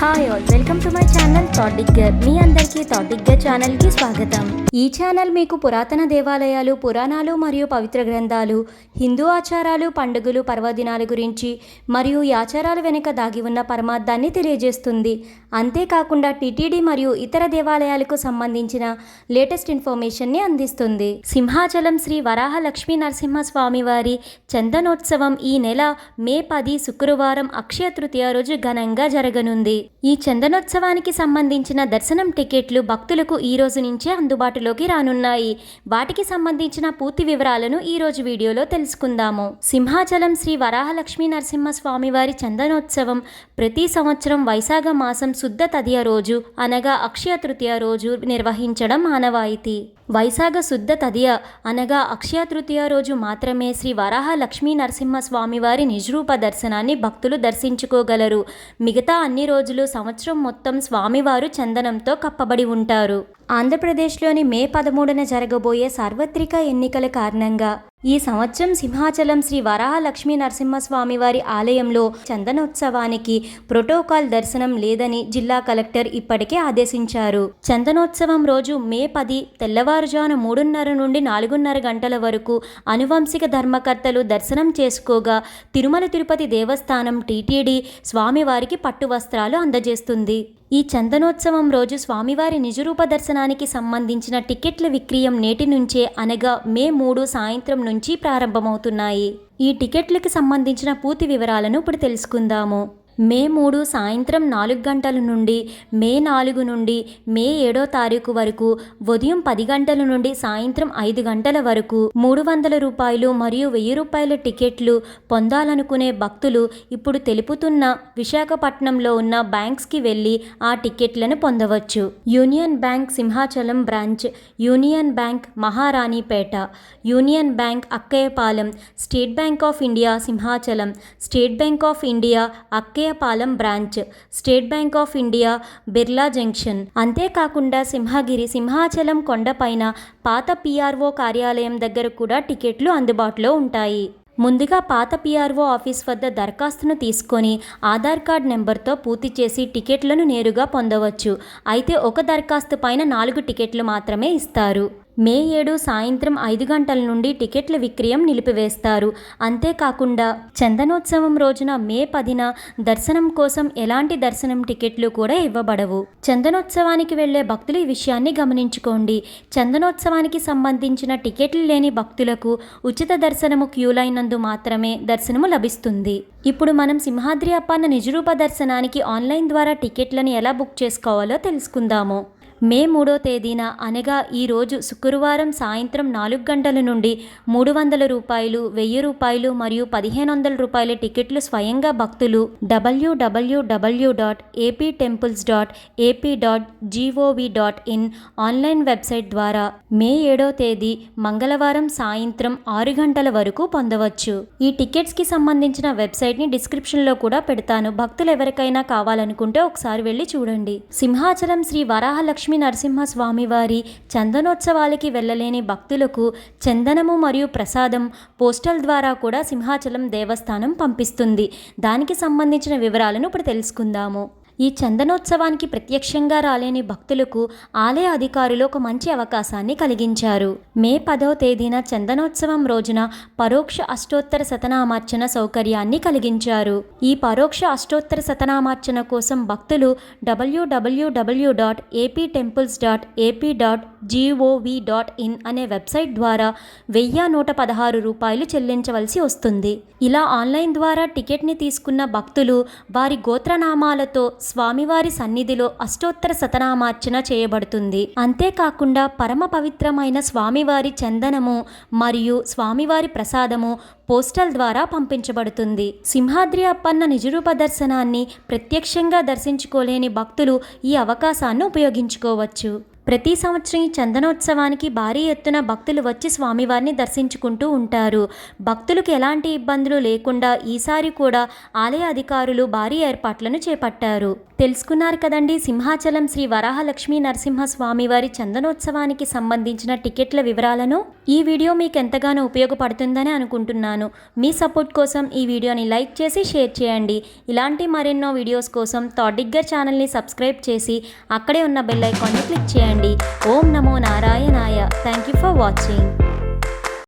Hi all, welcome to my channel thought digger. మీ అందరికీ thought digger ఛానల్కి స్వాగతం. ఈ ఛానల్ మీకు పురాతన దేవాలయాలు, పురాణాలు మరియు పవిత్ర గ్రంథాలు, హిందూ ఆచారాలు, పండుగలు, పర్వదినాల గురించి మరియు ఈ ఆచారాల వెనుక దాగి ఉన్న పరమార్థాన్ని తెలియజేస్తుంది. అంతేకాకుండా టిటిడి మరియు ఇతర దేవాలయాలకు సంబంధించిన లేటెస్ట్ ఇన్ఫర్మేషన్ని అందిస్తుంది. సింహాచలం శ్రీ వరాహ లక్ష్మీ నరసింహస్వామి వారి చందనోత్సవం ఈ నెల మే 10 శుక్రవారం అక్షయ తృతీయ రోజు ఘనంగా జరగనుంది. ఈ చందనోత్సవానికి సంబంధించిన దర్శనం టికెట్లు భక్తులకు ఈ రోజు నుంచే అందుబాటులోకి రానున్నాయి. వాటికి సంబంధించిన పూర్తి వివరాలను ఈ రోజు వీడియోలో తెలుసుకుందాము. సింహాచలం శ్రీ వరాహలక్ష్మీ నరసింహస్వామి వారి చందనోత్సవం ప్రతి సంవత్సరం వైశాఖ మాసం శుద్ధ తదియ రోజు అనగా అక్షయ తృతీయ రోజు నిర్వహించడం ఆనవాయితీ. వైశాఖ శుద్ధ తదియ అనగా అక్షయ తృతీయ రోజు మాత్రమే శ్రీ వరాహ లక్ష్మీ నరసింహస్వామి వారి నిజరూప దర్శనాన్ని భక్తులు దర్శించుకోగలరు. మిగతా అన్ని రోజులు సంవత్సరం మొత్తం స్వామివారు చందనంతో కప్పబడి ఉంటారు. ఆంధ్రప్రదేశ్లోని మే 13న జరగబోయే సార్వత్రిక ఎన్నికల కారణంగా ఈ సంవత్సరం సింహాచలం శ్రీ వరాహ లక్ష్మీ నరసింహస్వామి వారి ఆలయంలో చందనోత్సవానికి ప్రోటోకాల్ దర్శనం లేదని జిల్లా కలెక్టర్ ఇప్పటికే ఆదేశించారు. చందనోత్సవం రోజు మే 10 తెల్లవారుజామున 3:30 నుండి 4:30 గంటల వరకు అనువంశిక ధర్మకర్తలు దర్శనం చేసుకోగా తిరుమల తిరుపతి దేవస్థానం టీటీడీ స్వామివారికి పట్టు వస్త్రాలు అందజేస్తుంది. ఈ చందనోత్సవం రోజు స్వామివారి నిజరూప దర్శనానికి సంబంధించిన టికెట్ల విక్రయం నేటి నుంచే అనగా మే 3 సాయంత్రం నుంచి ప్రారంభమవుతున్నాయి. ఈ టికెట్లకు సంబంధించిన పూర్తి వివరాలను ఇప్పుడు తెలుసుకుందాము. మే 3 సాయంత్రం 4 గంటల నుండి మే 4 నుండి మే 7వ తారీఖు వరకు ఉదయం 10 గంటల నుండి సాయంత్రం 5 గంటల వరకు ₹300 మరియు ₹1000 టికెట్లు పొందాలనుకునే భక్తులు ఇప్పుడు తెలుపుతున్న విశాఖపట్నంలో ఉన్న బ్యాంక్స్కి వెళ్ళి ఆ టికెట్లను పొందవచ్చు. Union bank Simhachalam branch, union bank Maharanipeta, union bank Akkayyapalem, state bank of India Simhachalam, state bank of India Akkayyapalem branch, state bank of India Birla junction. అంతేకాకుండా సింహగిరి, సింహాచలం కొండపైన పాత పిఆర్ఓ కార్యాలయం దగ్గర కూడా టికెట్లు అందుబాటులో ఉంటాయి. ముందుగా పాత పిఆర్ఓ ఆఫీస్ వద్ద దరఖాస్తును తీసుకొని ఆధార్ కార్డ్ నెంబర్తో పూర్తి చేసి టికెట్లను నేరుగా పొందవచ్చు. అయితే ఒక దరఖాస్తు పైన 4 టికెట్లు మాత్రమే ఇస్తారు. మే 7 సాయంత్రం 5 గంటల నుండి టికెట్ల విక్రయం నిలిపివేస్తారు. అంతేకాకుండా చందనోత్సవం రోజున మే 10న దర్శనం కోసం ఎలాంటి దర్శనం టికెట్లు కూడా ఇవ్వబడవు. చందనోత్సవానికి వెళ్లే భక్తులు ఈ విషయాన్ని గమనించుకోండి. చందనోత్సవానికి సంబంధించిన టికెట్లు లేని భక్తులకు ఉచిత దర్శనము క్యూ లైనందు మాత్రమే దర్శనము లభిస్తుంది. ఇప్పుడు మనం సింహాద్రి అప్పన్న నిజరూప దర్శనానికి ఆన్లైన్ ద్వారా టికెట్లను ఎలా బుక్ చేసుకోవాలో తెలుసుకుందాము. మే 3వ తేదీన అనగా ఈరోజు శుక్రవారం సాయంత్రం 4 గంటల నుండి ₹300, ₹1000 మరియు ₹1500 టికెట్లు స్వయంగా భక్తులు www.aptemples.ap.gov.in ఆన్లైన్ వెబ్సైట్ ద్వారా మే 7వ తేదీ మంగళవారం సాయంత్రం 6 గంటల వరకు పొందవచ్చు. ఈ టికెట్స్కి సంబంధించిన వెబ్సైట్ని డిస్క్రిప్షన్లో కూడా పెడతాను. భక్తులు ఎవరికైనా కావాలనుకుంటే ఒకసారి వెళ్ళి చూడండి. సింహాచలం శ్రీ వరాహ లక్ష్మీ నరసింహస్వామి వారి చందనోత్సవాలకి వెళ్ళలేని భక్తులకు చందనము మరియు ప్రసాదం పోస్టల్ ద్వారా కూడా సింహాచలం దేవస్థానం పంపిస్తుంది. దానికి సంబంధించిన వివరాలను ఇప్పుడు తెలుసుకుందాము. ఈ చందనోత్సవానికి ప్రత్యక్షంగా రాలేని భక్తులకు ఆలయ అధికారులు ఒక మంచి అవకాశాన్ని కలిగించారు. మే 10వ తేదీన చందనోత్సవం రోజున పరోక్ష అష్టోత్తర శతనామార్చన సౌకర్యాన్ని కలిగించారు. ఈ పరోక్ష అష్టోత్తర శతనామార్చన కోసం భక్తులు www.aptemples.ap.gov.in అనే వెబ్సైట్ ద్వారా ₹1116 చెల్లించవలసి వస్తుంది. ఇలా ఆన్లైన్ ద్వారా టికెట్ని తీసుకున్న భక్తులు వారి గోత్రనామాలతో స్వామివారి సన్నిధిలో అష్టోత్తర శతనామార్చన చేయబడుతుంది. అంతేకాకుండా పరమ పవిత్రమైన స్వామివారి చందనము మరియు స్వామివారి ప్రసాదము పోస్టల్ ద్వారా పంపించబడుతుంది. సింహాద్రి అప్పన్న నిజరూప దర్శనాన్ని ప్రత్యక్షంగా దర్శించుకోలేని భక్తులు ఈ అవకాశాన్ని ఉపయోగించుకోవచ్చు. ప్రతి సంవత్సరం ఈ చందనోత్సవానికి భారీ ఎత్తున భక్తులు వచ్చి స్వామివారిని దర్శించుకుంటూ ఉంటారు. భక్తులకు ఎలాంటి ఇబ్బందులు లేకుండా ఈసారి కూడా ఆలయ అధికారులు భారీ ఏర్పాట్లను చేపట్టారు. తెలుసుకున్నారు కదండి, సింహాచలం శ్రీ వరాహలక్ష్మీ నరసింహ స్వామివారి చందనోత్సవానికి సంబంధించిన టికెట్ల వివరాలను. ఈ వీడియో మీకు ఎంతగానో ఉపయోగపడుతుందని అనుకుంటున్నాను. మీ సపోర్ట్ కోసం ఈ వీడియోని లైక్ చేసి షేర్ చేయండి. ఇలాంటి మరెన్నో వీడియోస్ కోసం థాట్ ఛానల్ని సబ్స్క్రైబ్ చేసి అక్కడే ఉన్న బెల్ ఐకాన్ని క్లిక్ చేయండి. ఓం నమో నారాయణాయ. Thank you for watching.